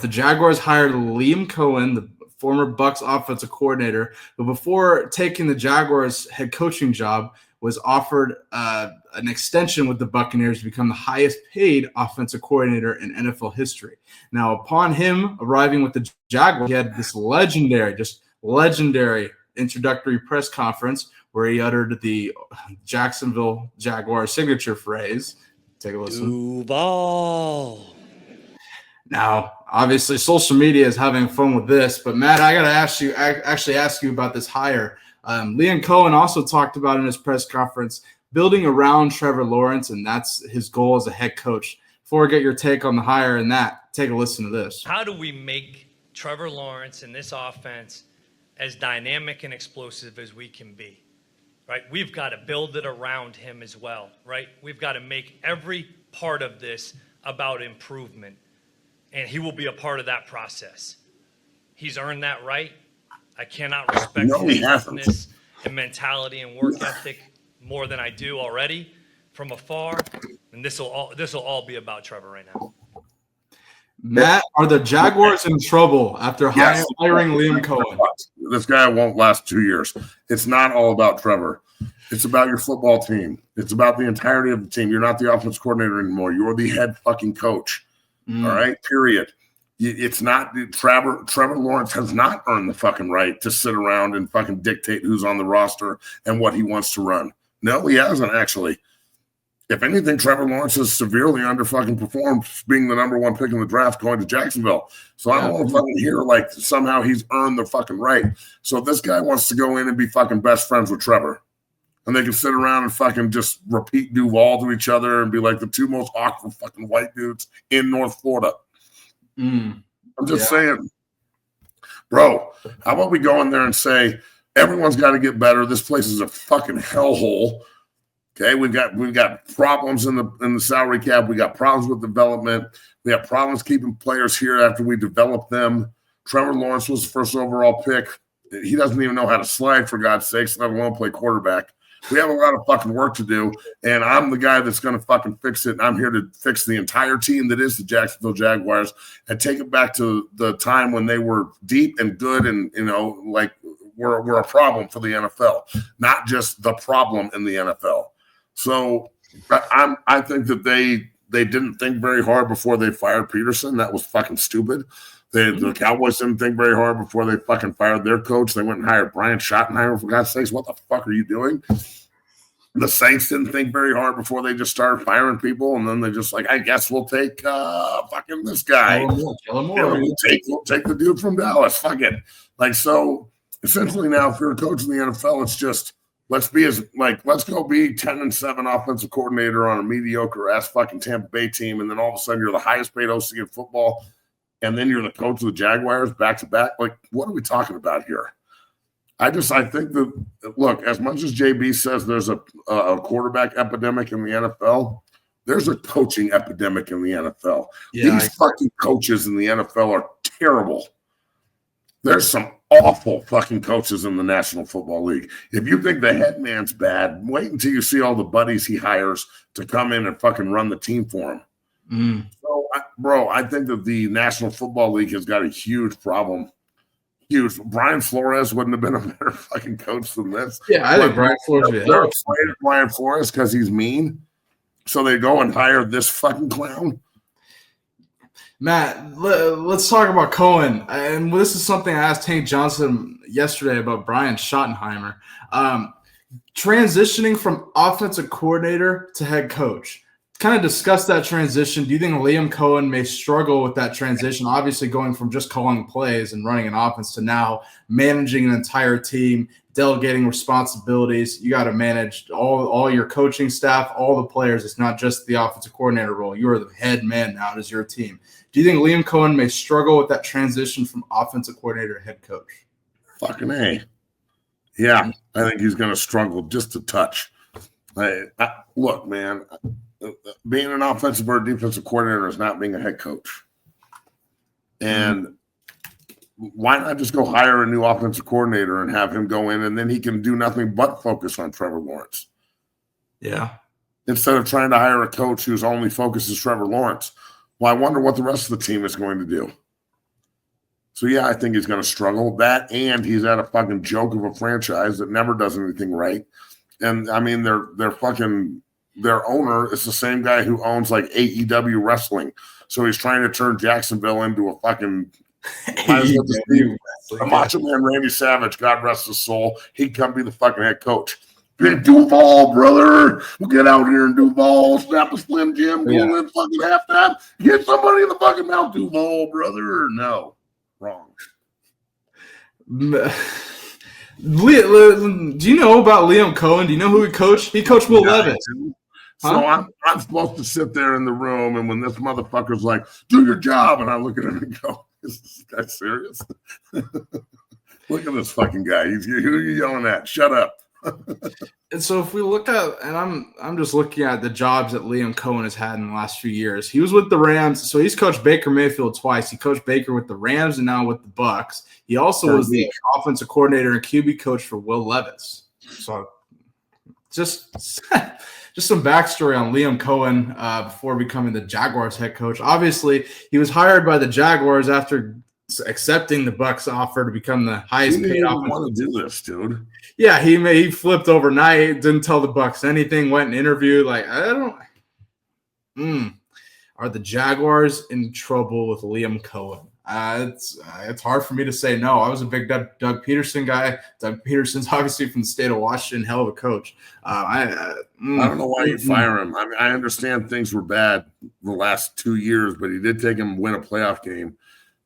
The Jaguars hired Liam Cohen, the former Bucks offensive coordinator, who before taking the Jaguars head coaching job was offered an extension with the Buccaneers to become the highest paid offensive coordinator in NFL history. Now, upon him arriving with the Jaguars, he had this legendary introductory press conference where he uttered the Jacksonville Jaguars signature phrase. Take a listen. Duval. Now, obviously, social media is having fun with this, but Matt, I got to ask you about this hire. Liam Cohen also talked about in his press conference building around Trevor Lawrence, and that's his goal as a head coach. Before I get your take on the hire and that, take a listen to this. How do we make Trevor Lawrence in this offense as dynamic and explosive as we can be? Right? We've got to build it around him as well, right? We've got to make every part of this about improvement, and he will be a part of that process. He's earned that right. I cannot respect his toughness and mentality and work ethic more than I do already from afar, and this will all be about Trevor right now. Matt, are the Jaguars in trouble after hiring Liam Cohen? This guy won't last 2 years. It's not all about Trevor. It's about your football team. It's about the entirety of the team. You're not the offense coordinator anymore. You're the head fucking coach. All right, period. It's not Trevor Lawrence has not earned the fucking right to sit around and fucking dictate who's on the roster and what he wants to run. No, he hasn't actually. If anything, Trevor Lawrence is severely under fucking performed being the number one pick in the draft going to Jacksonville. So I don't want to fucking hear like somehow he's earned the fucking right. So if this guy wants to go in and be fucking best friends with Trevor, and they can sit around and fucking just repeat Duval to each other and be like the two most awkward fucking white dudes in North Florida. I'm just saying, bro, how about we go in there and say, everyone's got to get better. This place is a fucking hellhole. Okay, we've got problems in the salary cap. We got problems with development. We have problems keeping players here after we develop them. Trevor Lawrence was the first overall pick. He doesn't even know how to slide, for God's sakes, let alone play quarterback. We have a lot of fucking work to do, and I'm the guy that's going to fucking fix it, and I'm here to fix the entire team that is the Jacksonville Jaguars and take it back to the time when they were deep and good and, you know, like we're a problem for the NFL, not just the problem in the NFL. So I think that they didn't think very hard before they fired Peterson. That was fucking stupid. The Cowboys didn't think very hard before they fucking fired their coach. They went and hired Brian Schottenheimer. For God's sakes, what the fuck are you doing? The Saints didn't think very hard before they just started firing people, and then they just like, I guess we'll take fucking this guy. We'll take the dude from Dallas. Fuck it. Like, so essentially now, if you're a coach in the NFL, it's just let's go be 10-7 offensive coordinator on a mediocre ass fucking Tampa Bay team, and then all of a sudden you're the highest paid OC in football. And then you're the coach of the Jaguars back to back. Like, what are we talking about here? I think that, look, as much as JB says there's a quarterback epidemic in the NFL, there's a coaching epidemic in the NFL. These fucking coaches in the NFL are terrible. There's some awful fucking coaches in the National Football League. If you think the head man's bad, wait until you see all the buddies he hires to come in and fucking run the team for him. So, bro, I think that the National Football League has got a huge problem. Huge. Brian Flores wouldn't have been a better fucking coach than this. Yeah, I think Brian Flores would They're afraid of Brian Flores because he's mean. So they go and hire this fucking clown. Matt, let's talk about Cohen. And this is something I asked Hank Johnson yesterday about Brian Schottenheimer. Transitioning from offensive coordinator to head coach. Kind of discuss that transition. Do you think Liam Cohen may struggle with that transition? Obviously, going from just calling plays and running an offense to now managing an entire team, delegating responsibilities. You got to manage all your coaching staff, all the players. It's not just the offensive coordinator role. You are the head man now. It is your team. Do you think Liam Cohen may struggle with that transition from offensive coordinator to head coach? Fucking A. Yeah, I think he's going to struggle just a touch. Look, man. Being an offensive or defensive coordinator is not being a head coach. And why not just go hire a new offensive coordinator and have him go in, and then he can do nothing but focus on Trevor Lawrence? Yeah. Instead of trying to hire a coach whose only focus is Trevor Lawrence. Well, I wonder what the rest of the team is going to do. So, yeah, I think he's going to struggle. That, and he's at a fucking joke of a franchise that never does anything right. And, I mean, their owner is the same guy who owns, like, AEW Wrestling. So he's trying to turn Jacksonville into a fucking Macho Man Randy Savage, God rest his soul. He'd come be the fucking head coach. Duval, brother. We'll get out here and Duval, snap a Slim Jim, go in fucking halftime. Get somebody in the fucking mouth, Duval, brother. No. Wrong. Do you know about Liam Cohen? Do you know who he coached? He coached Will Levis. So I'm supposed to sit there in the room, and when this motherfucker's like, do your job, and I look at him and go, is this guy serious? Look at this fucking guy. Who are you yelling at? Shut up. And so if we look at, and I'm just looking at the jobs that Liam Cohen has had in the last few years. He was with the Rams, so he's coached Baker Mayfield twice. He coached Baker with the Rams and now with the Bucks. He also was the offensive coordinator and QB coach for Will Levis. So just some backstory on Liam Cohen before becoming the Jaguars head coach. Obviously, he was hired by the Jaguars after accepting the Bucks offer to become the highest paid offensive. Want to do this, dude? Yeah, he flipped overnight. Didn't tell the Bucks anything. Went and interviewed. Like, I don't. Are the Jaguars in trouble with Liam Cohen? It's hard for me to say no. I was a big Doug Peterson guy. Doug Peterson's obviously from the state of Washington, hell of a coach. I don't know why you fire him. I mean, I understand things were bad the last 2 years, but he did take him win a playoff game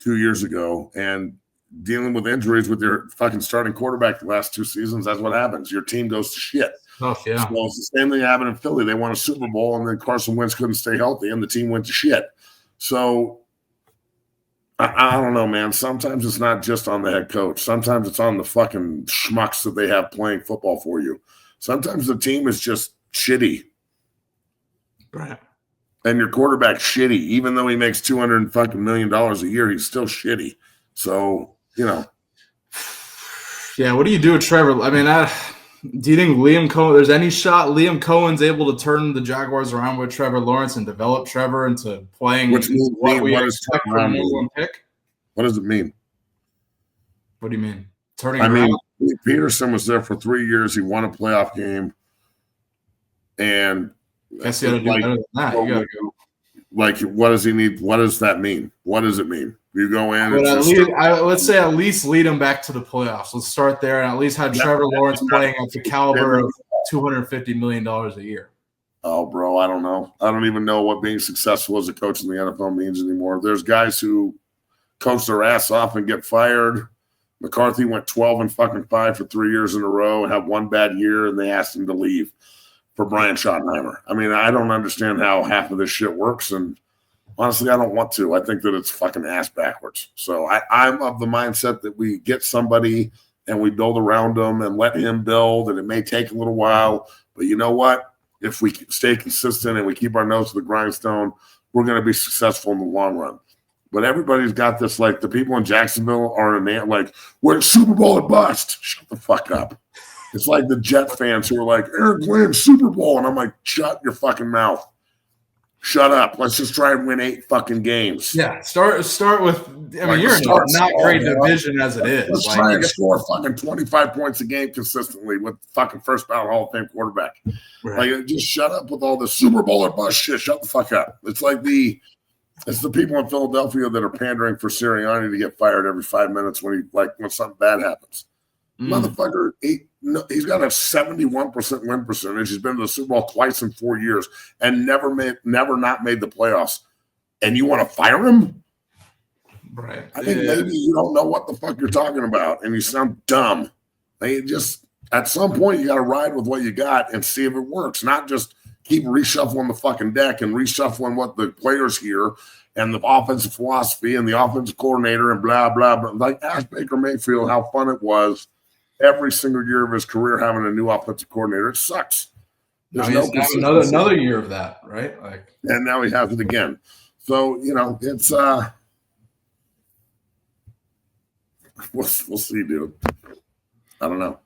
2 years ago, and dealing with injuries with your fucking starting quarterback the last 2 seasons, that's what happens. Your team goes to shit. Oh, yeah. So it's the same thing happened in Philly. They won a Super Bowl, and then Carson Wentz couldn't stay healthy, and the team went to shit. So I don't know, man. Sometimes it's not just on the head coach. Sometimes it's on the fucking schmucks that they have playing football for you. Sometimes the team is just shitty. Right. And your quarterback's shitty. Even though he makes $200 million a year, he's still shitty. So, you know. Yeah, what do you do with Trevor? I mean, do you think Liam Cohen, there's any shot Liam Cohen's able to turn the Jaguars around with Trevor Lawrence and develop Trevor into playing what we expect from number one pick? What does it mean? What do you mean? Turning around? Peterson was there for 3 years. He won a playoff game. And guess you got to do better than that. You got to go. Like, what does he need? What does that mean? What does it mean? You go in. Let's say at least lead him back to the playoffs. Let's start there and at least have Trevor Lawrence playing at the caliber of $250 million a year. Oh, bro, I don't know. I don't even know what being successful as a coach in the NFL means anymore. There's guys who coach their ass off and get fired. McCarthy went 12-5 for 3 years in a row, have one bad year, and they asked him to leave for Brian Schottenheimer. I mean, I don't understand how half of this shit works, and honestly, I don't want to. I think that it's fucking ass backwards. So I'm of the mindset that we get somebody and we build around them and let him build, and it may take a little while. But you know what? If we stay consistent and we keep our nose to the grindstone, we're going to be successful in the long run. But everybody's got this, like, the people in Jacksonville are like, we're Super Bowl or bust. Shut the fuck up. It's like the Jet fans who are like, Eric Glenn, Super Bowl. And I'm like, shut your fucking mouth. Shut up. Let's just try and win 8 fucking games. Yeah, start with. I mean, you're in a not great division as it is. Let's try and score fucking 25 points a game consistently with fucking first ballot Hall of Fame quarterback. Right. Like, just shut up with all this Super Bowl or bust shit. Shut the fuck up. It's like the people in Philadelphia that are pandering for Sirianni to get fired every 5 minutes when something bad happens. Motherfucker, he's got a 71% win percentage. He's been to the Super Bowl twice in 4 years and never not made the playoffs. And you want to fire him? Right. I think maybe you don't know what the fuck you're talking about and you sound dumb. Just at some point you got to ride with what you got and see if it works. Not just keep reshuffling the fucking deck and reshuffling what the players hear and the offensive philosophy and the offensive coordinator and blah, blah, blah. Like, ask Baker Mayfield how fun it was every single year of his career having a new offensive coordinator. It sucks. There's another year of that, right? And now he has it again. So, it's we'll see, dude. I don't know.